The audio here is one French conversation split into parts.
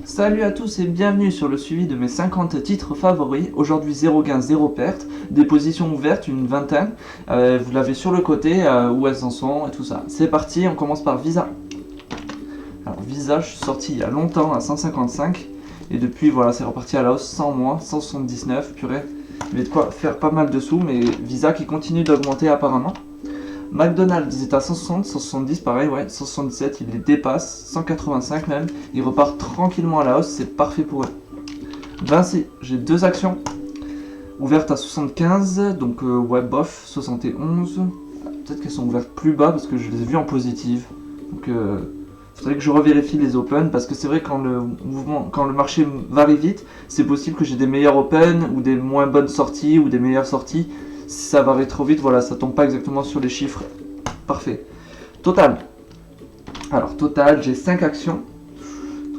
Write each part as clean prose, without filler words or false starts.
Salut à tous et bienvenue sur le suivi de mes 50 titres favoris. Aujourd'hui 0 gain, 0 perte, des positions ouvertes, une vingtaine. Vous l'avez sur le côté, où elles en sont et tout ça. C'est parti, on commence par Visa. Alors Visa, je suis sorti il y a longtemps à 155 et depuis voilà c'est reparti à la hausse 100 moins, 179, purée. Il y a de quoi faire pas mal de sous, mais Visa qui continue d'augmenter apparemment. McDonald's est à 160, 170 pareil, ouais, 177, il les dépasse, 185 même, il repart tranquillement à la hausse, c'est parfait pour eux. Vinci, j'ai deux actions ouvertes à 75, donc ouais bof, 71, peut-être qu'elles sont ouvertes plus bas parce que je les ai vues en positive, donc faudrait que je revérifie les open parce que c'est vrai quand le marché varie vite, c'est possible que j'ai des meilleurs open ou des moins bonnes sorties ou des meilleures sorties. Si ça varie trop vite, voilà, ça tombe pas exactement sur les chiffres. Parfait. Total. Alors, total, j'ai 5 actions.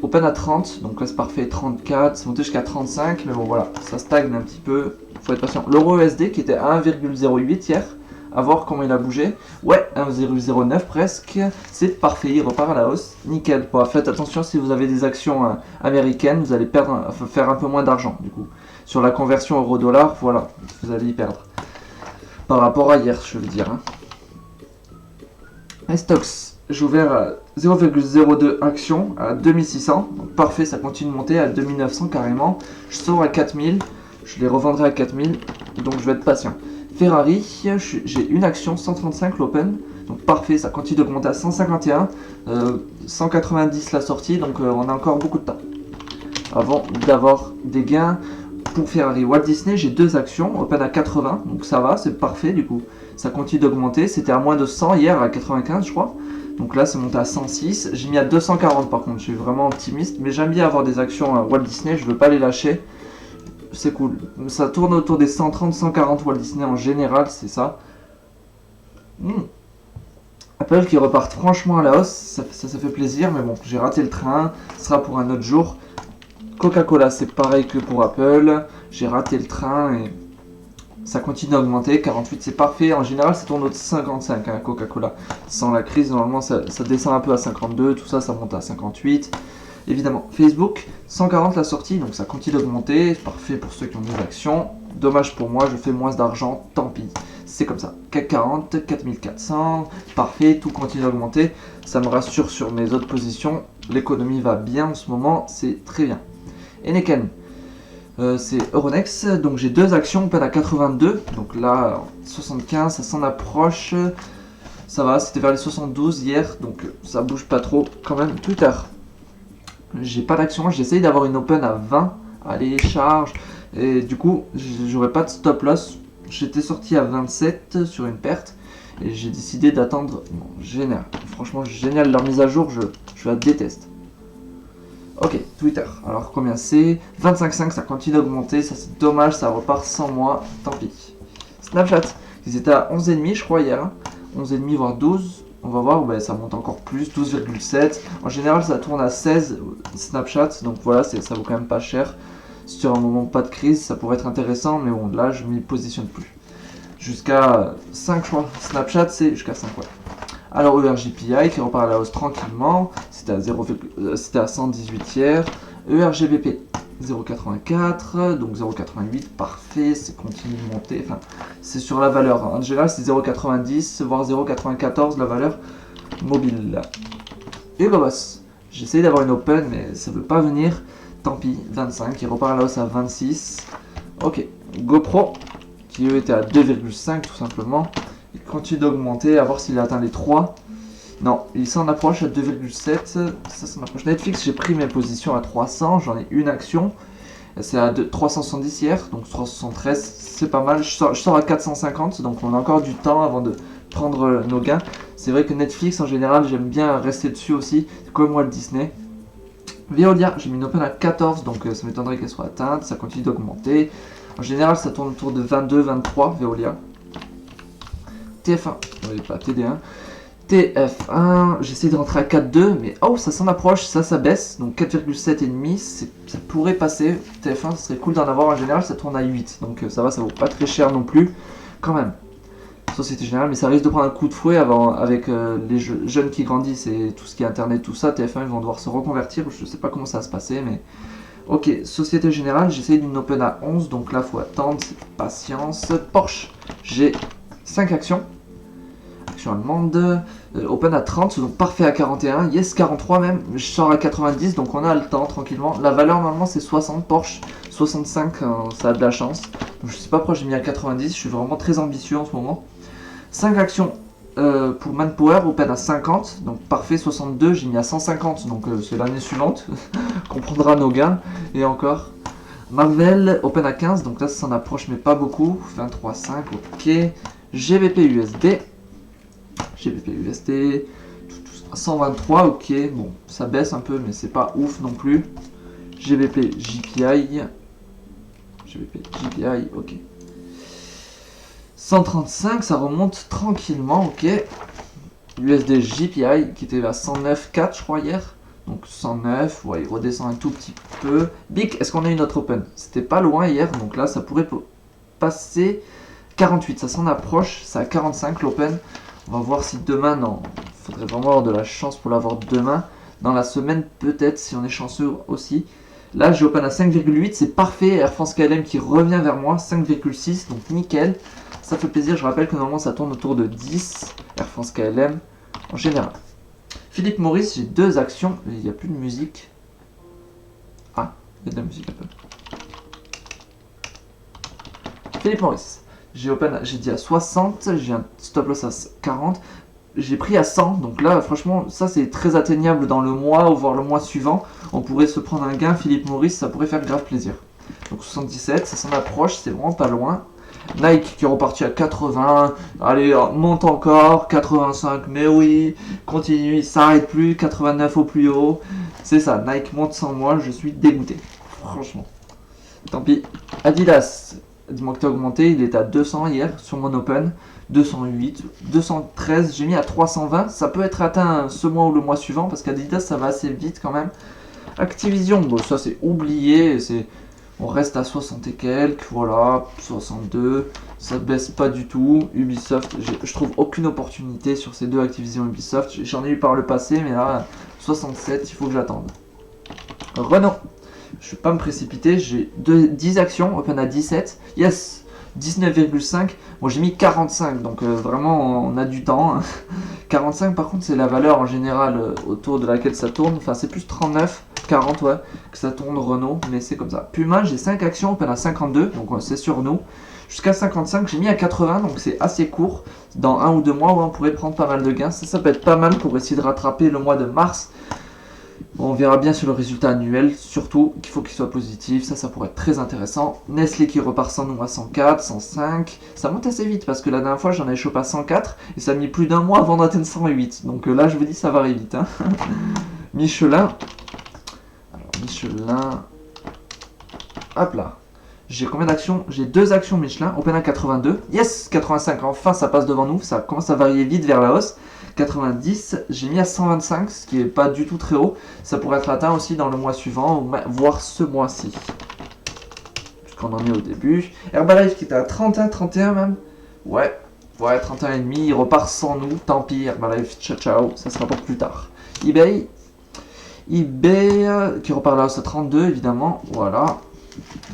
Open à 30, donc là c'est parfait, 34, c'est monté jusqu'à 35, mais bon voilà, ça stagne un petit peu, faut être patient. L'euro USD qui était à 1,08 hier, à voir comment il a bougé. Ouais, 1,09 presque, c'est parfait, il repart à la hausse, nickel. Bon, faites attention si vous avez des actions américaines, vous allez faire un peu moins d'argent du coup. Sur la conversion euro-dollar, voilà, vous allez y perdre. Par rapport à hier, je veux dire. Stocks, j'ai ouvert à 0,02 actions à 2600. Donc parfait, ça continue de monter à 2900 carrément. Je sors à 4000, je les revendrai à 4000, donc je vais être patient. Ferrari, j'ai une action 135 l'open, donc parfait, ça continue d'augmenter à 151, 190 la sortie, donc on a encore beaucoup de temps avant d'avoir des gains. Pour Ferrari Walt Disney, j'ai deux actions, open à 80, donc ça va, c'est parfait du coup. Ça continue d'augmenter, c'était à moins de 100 hier, à 95 je crois. Donc là c'est monté à 106, j'ai mis à 240 par contre, je suis vraiment optimiste. Mais j'aime bien avoir des actions Walt Disney, je veux pas les lâcher. C'est cool, ça tourne autour des 130, 140 Walt Disney en général, c'est ça. Apple qui repart franchement à la hausse, ça fait plaisir, mais bon, j'ai raté le train, ce sera pour un autre jour. Coca-Cola, c'est pareil que pour Apple. J'ai raté le train et ça continue d'augmenter. 48, c'est parfait. En général, ça tourne au 55, hein, Coca-Cola. Sans la crise, normalement, ça descend un peu à 52. Tout ça, ça monte à 58. Évidemment, Facebook, 140 la sortie, donc ça continue d'augmenter. C'est parfait pour ceux qui ont des actions. Dommage pour moi, je fais moins d'argent, tant pis. C'est comme ça. CAC 40, 4400, parfait, tout continue d'augmenter. Ça me rassure sur mes autres positions. L'économie va bien en ce moment, c'est très bien. Heineken, c'est Euronext, donc j'ai deux actions, open à 82, donc là 75, ça s'en approche, ça va, c'était vers les 72 hier, donc ça bouge pas trop quand même. Twitter, j'ai pas d'action, j'essaye d'avoir une open à 20, allez charge, et du coup j'aurais pas de stop loss, j'étais sorti à 27 sur une perte, et j'ai décidé d'attendre. Bon, génial, franchement génial, leur mise à jour, je la déteste. Ok, Twitter, alors combien c'est 25,5, ça continue d'augmenter, ça c'est dommage, ça repart sans moi, tant pis. Snapchat, ils étaient à 11,5 je crois hier, 11,5 voire 12, on va voir, ça monte encore plus, 12,7. En général ça tourne à 16 Snapchat, donc voilà, ça vaut quand même pas cher. Sur un moment pas de crise, ça pourrait être intéressant, mais bon, là je m'y positionne plus. Jusqu'à 5 je crois, Snapchat c'est jusqu'à 5, ouais. Alors ERGPI qui repart à la hausse tranquillement, c'était à 118 hier. ERGBP 0,84, donc 0,88, parfait, c'est continue de monter, enfin c'est sur la valeur, en général c'est 0,90 voire 0,94 la valeur mobile. Hugo Boss, j'essaye d'avoir une open mais ça veut pas venir, tant pis, 25, il repart à la hausse à 26. Ok, GoPro qui eux était à 2,5 tout simplement. Il continue d'augmenter, à voir s'il a atteint les 3. Non, il s'en approche à 2,7. Ça s'en approche. Netflix, j'ai pris mes positions à 300. J'en ai une action. C'est à 370 hier, donc 373. C'est pas mal. Je sors à 450, donc on a encore du temps avant de prendre nos gains. C'est vrai que Netflix, en général, j'aime bien rester dessus aussi, comme Walt Disney. Veolia, j'ai mis une open à 14, donc ça m'étonnerait qu'elle soit atteinte. Ça continue d'augmenter. En général, ça tourne autour de 22, 23, Veolia. TF1, oui, pas TD1. TF1, j'essaie de rentrer à 4,2, mais oh, ça s'en approche, ça baisse, donc 4,7,5, ça pourrait passer. TF1, ce serait cool d'en avoir, en général, ça tourne à 8, donc ça va, ça vaut pas très cher non plus, quand même. Société Générale, mais ça risque de prendre un coup de fouet avec les jeunes qui grandissent et tout ce qui est internet, tout ça. TF1 ils vont devoir se reconvertir, je sais pas comment ça va se passer, mais ok. Société Générale, j'essaye d'une open à 11, donc là faut attendre, c'est patience. Porsche, j'ai 5 actions. Action allemande, open à 30, donc parfait à 41, yes 43 même, je sors à 90, donc on a le temps tranquillement. La valeur normalement c'est 60, Porsche 65, ça a de la chance. Donc, je sais pas pourquoi j'ai mis à 90, je suis vraiment très ambitieux en ce moment. 5 actions pour Manpower, open à 50, donc parfait 62, j'ai mis à 150, donc c'est l'année suivante, qu'on prendra nos gains, et encore. Marvel, open à 15, donc là ça s'en approche mais pas beaucoup, 23,5, ok. GBP USD, 123, ok, bon, ça baisse un peu, mais c'est pas ouf non plus. GBP JPI, ok. 135, ça remonte tranquillement, ok. USD JPI qui était à 109,4 je crois hier. Donc 109, ouais, il redescend un tout petit peu. BIC, est-ce qu'on a une autre open? C'était pas loin hier, donc là ça pourrait passer 48, ça s'en approche, c'est à 45 l'open. On va voir si demain, non, il faudrait vraiment avoir de la chance pour l'avoir demain. Dans la semaine peut-être, si on est chanceux aussi. Là j'ai open à 5,8, c'est parfait. Air France KLM qui revient vers moi, 5,6, donc nickel. Ça fait plaisir, je rappelle que normalement ça tourne autour de 10, Air France KLM en général. Philippe Maurice, j'ai 2 actions, il n'y a plus de musique. Ah, il y a de la musique un peu. Philippe Maurice, j'ai dit à 60, j'ai un stop loss à 40, j'ai pris à 100, donc là franchement ça c'est très atteignable dans le mois ou voire le mois suivant. On pourrait se prendre un gain, Philippe Maurice, ça pourrait faire grave plaisir. Donc 77, ça s'en approche, c'est vraiment pas loin. Nike qui est reparti à 80, allez monte encore, 85, mais oui, continue, il s'arrête plus, 89 au plus haut, c'est ça, Nike monte sans moi, je suis dégoûté, franchement, tant pis. Adidas, dis-moi que t'as augmenté, il était à 200 hier sur mon open, 208, 213, j'ai mis à 320, ça peut être atteint ce mois ou le mois suivant, parce qu'Adidas ça va assez vite quand même. Activision, bon ça c'est oublié, on reste à 60 et quelques, voilà, 62, ça baisse pas du tout. Ubisoft, je trouve aucune opportunité sur ces deux Activision Ubisoft, j'en ai eu par le passé, mais là, 67, il faut que j'attende. Renault, je vais pas me précipiter, j'ai 10 actions, open à 17, yes, 19,5, bon j'ai mis 45, donc vraiment on a du temps. 45 par contre c'est la valeur en général autour de laquelle ça tourne, enfin c'est plus 39, 40 ouais, que ça tourne Renault, mais c'est comme ça. Puma j'ai 5 actions, open à 52, donc c'est sur nous. Jusqu'à 55 j'ai mis à 80, donc c'est assez court. Dans 1 ou 2 mois ouais, on pourrait prendre pas mal de gains, ça peut être pas mal pour essayer de rattraper le mois de mars. On verra bien sur le résultat annuel, surtout qu'il faut qu'il soit positif, ça pourrait être très intéressant. Nestlé qui repart sans nous à 104, 105, ça monte assez vite parce que la dernière fois j'en ai chopé à 104 et ça a mis plus d'un mois avant d'atteindre 108, donc là je vous dis ça va aller vite. Hein. Michelin, alors Michelin, hop là, j'ai combien d'actions? J'ai 2 actions Michelin, open à 82, yes 85, enfin ça passe devant nous, ça commence à varier vite vers la hausse. 90, j'ai mis à 125, ce qui est pas du tout très haut. Ça pourrait être atteint aussi dans le mois suivant, voire ce mois-ci. Puisqu'on en est au début. Herbalife qui était à 31, 31 même. Ouais, 31,5, il repart sans nous. Tant pis, Herbalife, ciao ciao, ça sera pour plus tard. eBay qui repart là à 32 évidemment, voilà.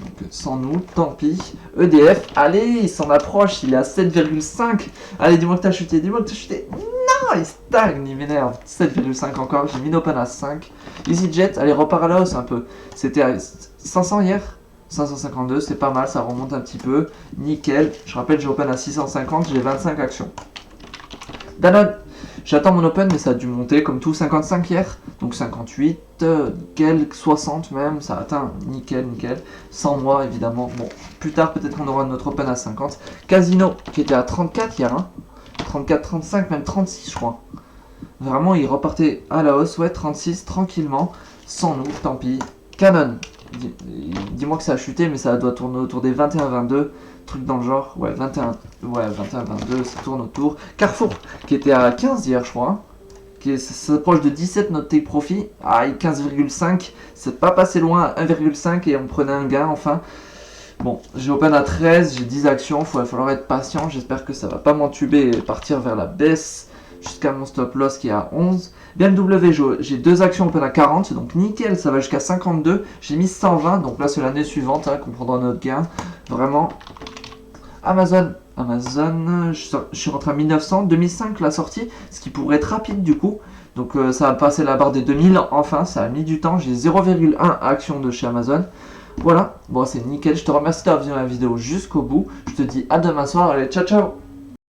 Donc sans nous, tant pis. EDF, allez, il s'en approche, il est à 7,5. Allez, dis-moi que t'as chuté, dis-moi que t'as chuté. Non, il stagne, il m'énerve. 7,5 encore, j'ai mis l'open à 5. EasyJet, allez, repart à la hausse un peu. C'était à 500 hier, 552, c'est pas mal, ça remonte un petit peu. Nickel, je rappelle, j'ai open à 650, j'ai 25 actions. Danone, j'attends mon open, mais ça a dû monter comme tout, 55 hier, donc 58, nickel, 60 même, ça atteint, nickel, 100 mois évidemment, bon, plus tard peut-être on aura notre open à 50. Casino, qui était à 34 hier, hein, 34, 35, même 36 je crois. Vraiment, il repartait à la hausse, ouais, 36, tranquillement, sans nous, tant pis. Canon, dis-moi que ça a chuté, mais ça doit tourner autour des 21, 22, truc dans le genre, ouais, 21, 22, ça tourne autour. Carrefour, qui était à 15 hier, je crois, hein, qui s'approche de 17 notre take profit, ah, 15,5, c'est pas passé loin, 1,5 et on prenait un gain, enfin. Bon, j'ai open à 13, j'ai 10 actions, il va falloir être patient. J'espère que ça va pas m'entuber et partir vers la baisse jusqu'à mon stop loss qui est à 11. BMW, j'ai 2 actions open à 40, donc nickel, ça va jusqu'à 52. J'ai mis 120, donc là c'est l'année suivante qu'on prendra notre gain. Vraiment. Amazon, je suis rentré à 1900, 2005 la sortie, ce qui pourrait être rapide du coup. Donc ça va passer la barre des 2000, enfin ça a mis du temps, j'ai 0,1 actions de chez Amazon. Voilà, bon c'est nickel, je te remercie d'avoir vu ma vidéo jusqu'au bout, je te dis à demain soir, allez ciao ciao.